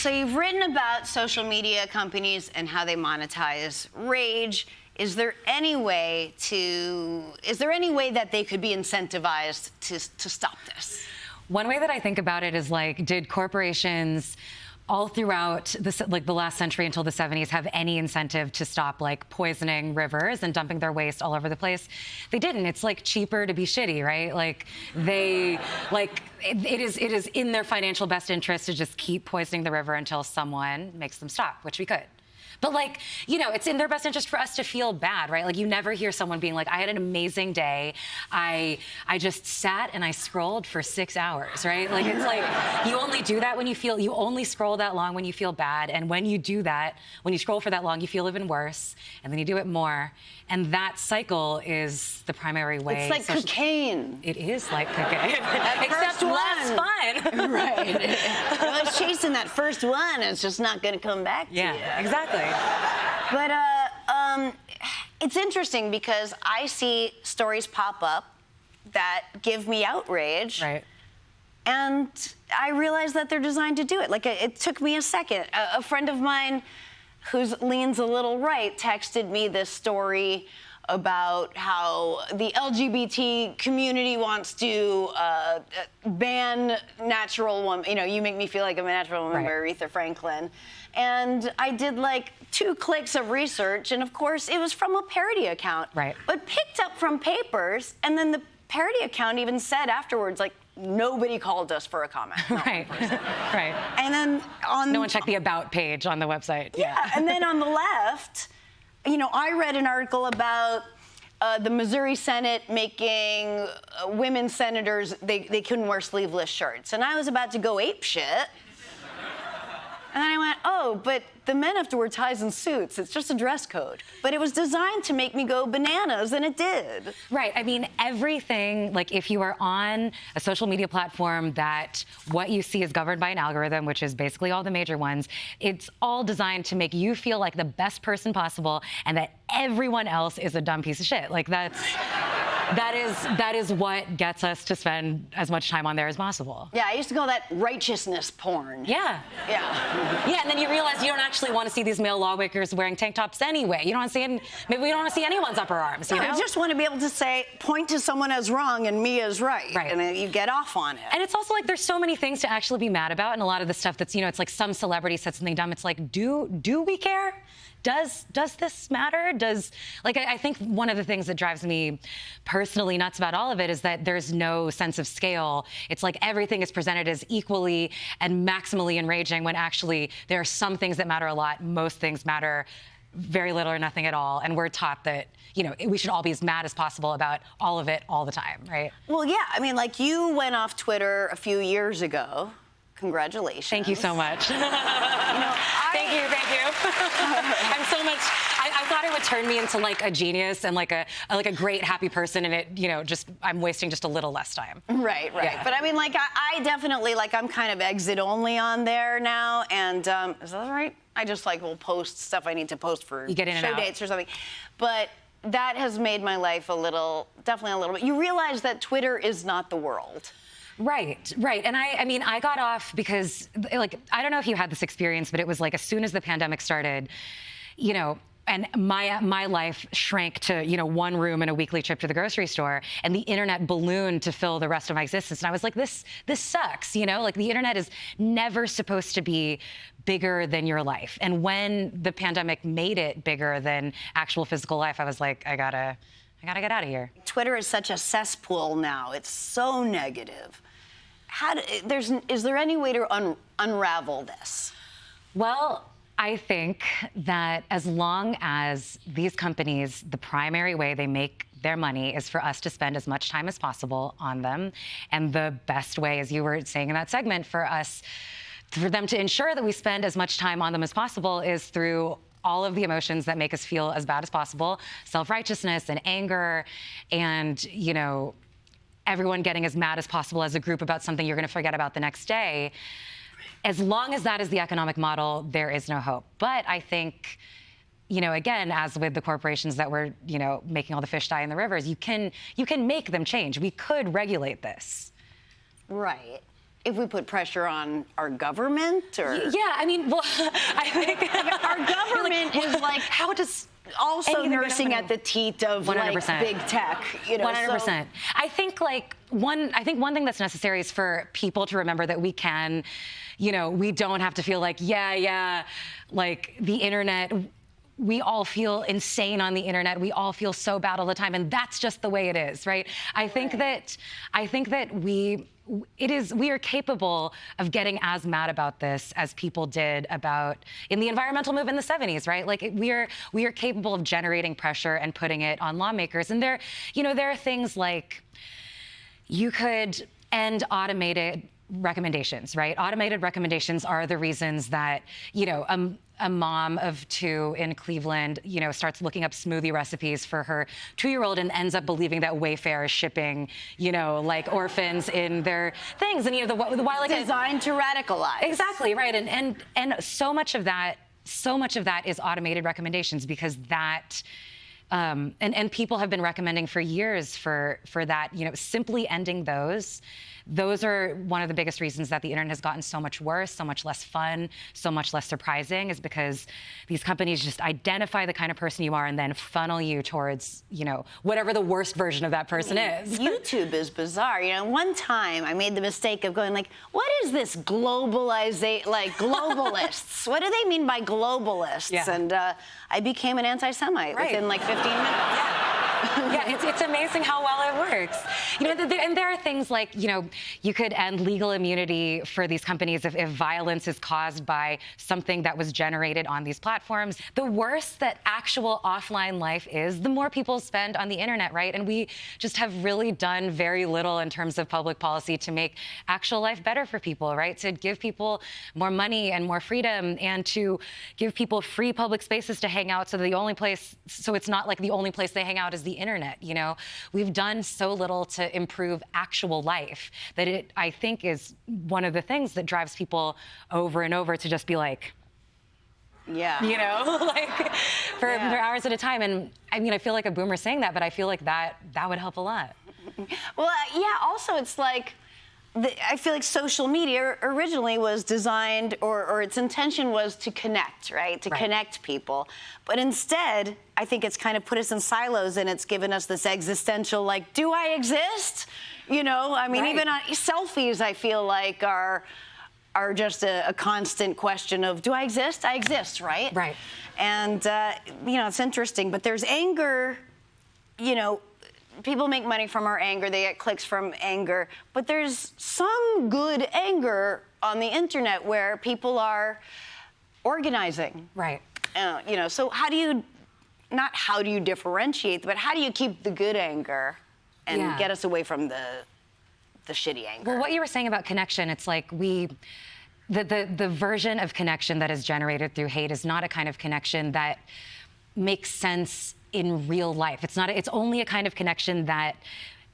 So you've written about social media companies and how they monetize rage. Is there any way that they could be incentivized to stop this? One way that I think about it is like, did corporations all throughout the last century until the 70s have any incentive to stop like poisoning rivers and dumping their waste all over the place? They didn't. It's like cheaper to be shitty, right? Like it is in their financial best interest to just keep poisoning the river until someone makes them stop, which we could. But like, you know, it's in their best interest for us to feel bad, right? Like you never hear someone being like, I had an amazing day. I just sat and I scrolled for 6 hours, right? Like it's like, you only do that when you only scroll that long when you feel bad. And when you do that, when you scroll for that long, you feel even worse. And then you do it more. And that cycle is the primary way. It's like cocaine. It is like cocaine. Except less fun. Right. I was chasing that first one. It's just not going to come back to you. Yeah, exactly. But it's interesting because I see stories pop up that give me outrage. Right. And I realize that they're designed to do it. Like, it took me a second. A friend of mine who leans a little right texted me this story about how the LGBT community wants to ban natural woman. You know, you make me feel like I'm a natural woman by Aretha Franklin. And I did like 2 clicks of research, and of course it was from a parody account. Right. But picked up from papers, and then the parody account even said afterwards, like, nobody called us for a comment. Right. Right. And then no one checked the about page on the website. Yeah. And then on the left, you know, I read an article about the Missouri Senate making women senators, they couldn't wear sleeveless shirts. And I was about to go apeshit. And then I went, oh, but the men have to wear ties and suits. It's just a dress code. But it was designed to make me go bananas, and it did. Right. I mean, everything, like if you are on a social media platform that what you see is governed by an algorithm, which is basically all the major ones, it's all designed to make you feel like the best person possible and that everyone else is a dumb piece of shit. Like that is what gets us to spend as much time on there as possible. Yeah, I used to call that righteousness porn. Yeah. Yeah. Yeah, and then you realize you don't actually want to see these male lawmakers wearing tank tops anyway. You don't want to see maybe we don't want to see anyone's upper arms, you know? I just want to be able to say, point to someone as wrong and me as right. Right. And then you get off on it. And it's also like there's so many things to actually be mad about, and a lot of the stuff that's, you know, it's like some celebrity said something dumb. It's like, do we care? Does this matter? I think one of the things that drives me personally nuts about all of it is that there's no sense of scale. It's like everything is presented as equally and maximally enraging when actually there are some things that matter a lot. Most things matter very little or nothing at all. And we're taught that, you know, we should all be as mad as possible about all of it all the time, right? Well, yeah. I mean, like you went off Twitter a few years ago. Congratulations. Thank you so much. Thank you. I'm so much. I thought it would turn me into like a genius and like a great happy person, and it, you know, just I'm wasting just a little less time. Right. Yeah. But I mean, like I definitely I'm kind of exit only on there now, and is that right? I just will post stuff I need to post for show dates or something, but that has made my life definitely a little bit. You realize that Twitter is not the world. Right. And I mean, I got off because, like, I don't know if you had this experience, but it was like as soon as the pandemic started, you know, and my life shrank to, you know, one room and a weekly trip to the grocery store, and the internet ballooned to fill the rest of my existence. And I was like, this sucks, you know? Like, the internet is never supposed to be bigger than your life. And when the pandemic made it bigger than actual physical life, I was like, I gotta get out of here. Twitter is such a cesspool now. It's so negative. Is there any way to unravel this? Well, I think that as long as these companies, the primary way they make their money is for us to spend as much time as possible on them, and the best way, as you were saying in that segment, for them to ensure that we spend as much time on them as possible is through all of the emotions that make us feel as bad as possible, self-righteousness and anger, and, you know, everyone getting as mad as possible as a group about something you're going to forget about the next day. As long as that is the economic model, there is no hope. But I think, you know, again, as with the corporations that were, you know, making all the fish die in the rivers, you can make them change. We could regulate this. Right. if we put pressure on our government, or Yeah, I mean, well, I think our government is like how does also nursing at the teat of 100%. like big tech, you know. 100%. So, I think one thing that's necessary is for people to remember that we can, we don't have to feel like, like the internet. We all feel insane on the internet. We all feel so bad all the time, and that's just the way it is, right? I think that we are capable of getting as mad about this as people did in the environmental movement in the 70s, right? Like we are capable of generating pressure and putting it on lawmakers. And there are things like you could end automated recommendations, right? Automated recommendations are the reasons that, a mom of 2 in Cleveland, starts looking up smoothie recipes for her 2-year-old and ends up believing that Wayfair is shipping, like orphans in their things. And, designed to radicalize. Exactly, right. And so much of that is automated recommendations, because that, and people have been recommending for years for that, simply ending those are one of the biggest reasons that the internet has gotten so much worse, so much less fun, so much less surprising, is because these companies just identify the kind of person you are and then funnel you towards, whatever the worst version of that person is. YouTube is bizarre. One time I made the mistake of going like, what is this globalization, like globalists? What do they mean by globalists? Yeah. And I became an anti-Semite within like 15 minutes. Yeah, it's amazing how well it works. And there are things like, you could end legal immunity for these companies if violence is caused by something that was generated on these platforms. The worse that actual offline life is, the more people spend on the internet, right? And we just have really done very little in terms of public policy to make actual life better for people, right? To give people more money and more freedom, and to give people free public spaces to hang out, so it's not like the only place they hang out is the internet. We've done so little to improve actual life that I think is one of the things that drives people over and over to just be like, for hours at a time. And I mean, I feel like a boomer saying that, but I feel like that would help a lot. Well, also it's like, I feel like social media originally was designed, or its intention was to connect, right? To connect people. But instead, I think it's kind of put us in silos, and it's given us this existential, like, do I exist? Even on selfies, I feel like are just a constant question of, do I exist? I exist, right? Right. And, it's interesting. But there's anger, people make money from our anger. They get clicks from anger. But there's some good anger on the internet where people are organizing. Right. So how do you differentiate, but how do you keep the good anger and get us away from the shitty anger? Well, what you were saying about connection, it's like the version of connection that is generated through hate is not a kind of connection that makes sense in real life. It's only a kind of connection that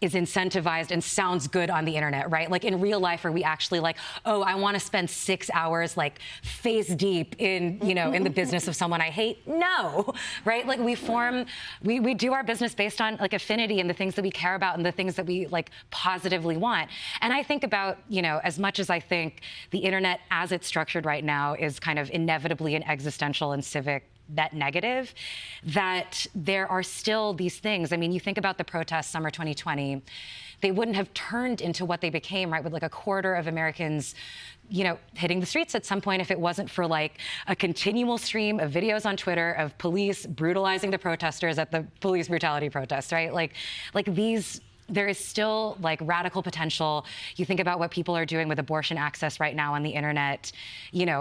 is incentivized and sounds good on the internet, right? Like in real life, are we actually like, oh, I want to spend 6 hours like face deep in, in the business of someone I hate? No, right? Like we do our business based on like affinity and the things that we care about and the things that we like positively want. And I think about, as much as I think the internet as it's structured right now is kind of inevitably an existential and civic net negative, that there are still these things. I mean, you think about the protests summer 2020, they wouldn't have turned into what they became, right? With like a quarter of Americans, hitting the streets at some point if it wasn't for like a continual stream of videos on Twitter of police brutalizing the protesters at the police brutality protests, right? Like these, there is still like radical potential. You think about what people are doing with abortion access right now on the internet,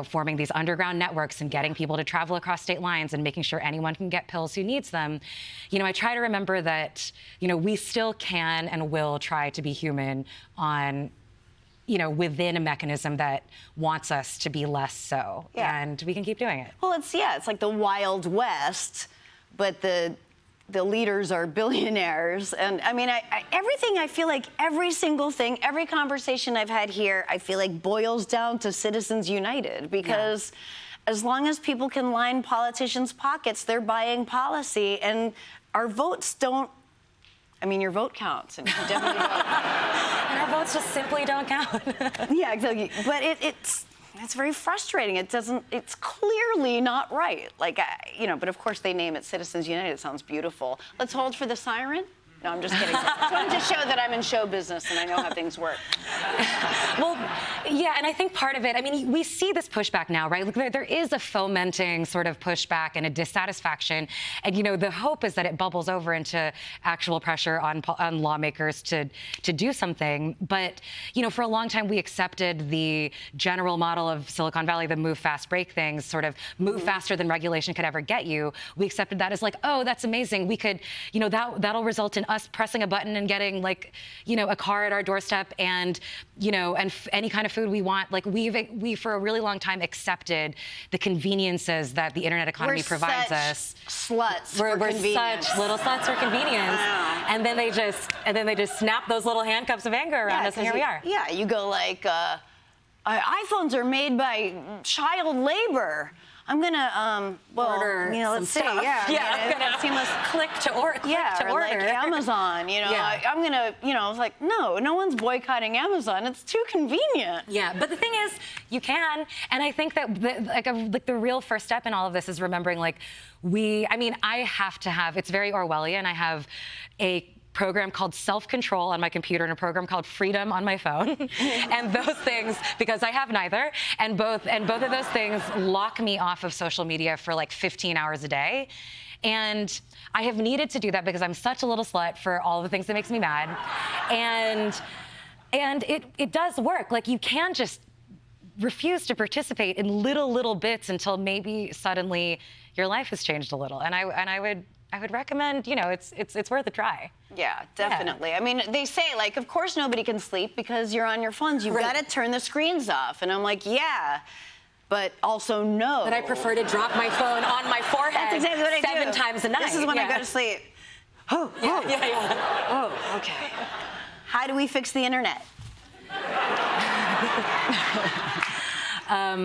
forming these underground networks and getting people to travel across state lines and making sure anyone can get pills who needs them. I try to remember that, we still can and will try to be human on, within a mechanism that wants us to be less so. Yeah. And we can keep doing it. Well, it's like the Wild West, but the leaders are billionaires. And I mean, everything, I feel like every single thing, every conversation I've had here, I feel like boils down to Citizens United, because as long as people can line politicians' pockets, they're buying policy, and our votes don't, I mean, your vote counts, and you can definitely vote. And our votes just simply don't count. Yeah, exactly. But it's very frustrating. It's clearly not right. Like, but of course they name it Citizens United. It sounds beautiful. Let's hold for the siren. No, I'm just kidding. I wanted to show that I'm in show business and I know how things work. Well, yeah, and I think part of it, I mean, we see this pushback now, right? Like, there is a fomenting sort of pushback and a dissatisfaction. And, the hope is that it bubbles over into actual pressure on lawmakers to do something. But, for a long time, we accepted the general model of Silicon Valley, the move fast, break things, sort of move faster than regulation could ever get you. We accepted that as like, oh, that's amazing. We could, that'll result in us pressing a button and getting a car at our doorstep and any kind of food we want. Like we for a really long time accepted the conveniences that the internet economy provides us. We're such little sluts for convenience. And then they just snap those little handcuffs of anger around us, and here we are. Yeah, you go like, iPhones are made by child labor. I'm gonna order let's see. stuff. Yeah, I'm gonna seamless. click to order. Like Amazon. Yeah. I'm gonna. I was like, no one's boycotting Amazon. It's too convenient. Yeah, but the thing is, you can, and I think that the real first step in all of this is remembering I have to have. It's very Orwellian. I have a program called Self-Control on my computer and a program called Freedom on my phone. And those things, because I have neither, and both of those things lock me off of social media for like 15 hours a day. And I have needed to do that because I'm such a little slut for all the things that makes me mad. And it does work. Like, you can just refuse to participate in little bits until maybe suddenly your life has changed a little. And I would recommend, it's worth a try. Yeah, definitely. Yeah. I mean, they say, like, of course nobody can sleep because you're on your phones. You've got to turn the screens off. And I'm like, yeah, but also no. But I prefer to drop my phone on my forehead. That's exactly what I do. 7 times a night. This is when I go to sleep. Oh, okay. How do we fix the internet?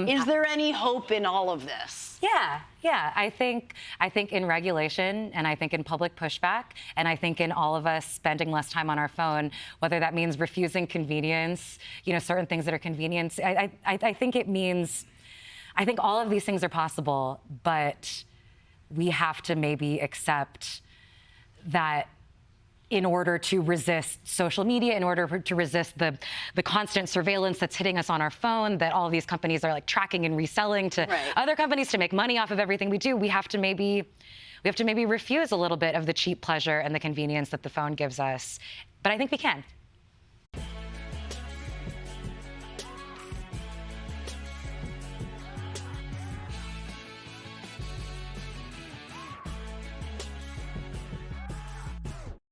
Is there any hope in all of this? Yeah. I think in regulation, and I think in public pushback, and I think in all of us spending less time on our phone, whether that means refusing convenience, certain things that are convenience. I think it means, I think all of these things are possible, but we have to maybe accept that in order to resist social media, in order to resist the constant surveillance that's hitting us on our phone, that all of these companies are like tracking and reselling to other companies to make money off of everything we do, we have to maybe refuse a little bit of the cheap pleasure and the convenience that the phone gives us. But I think we can.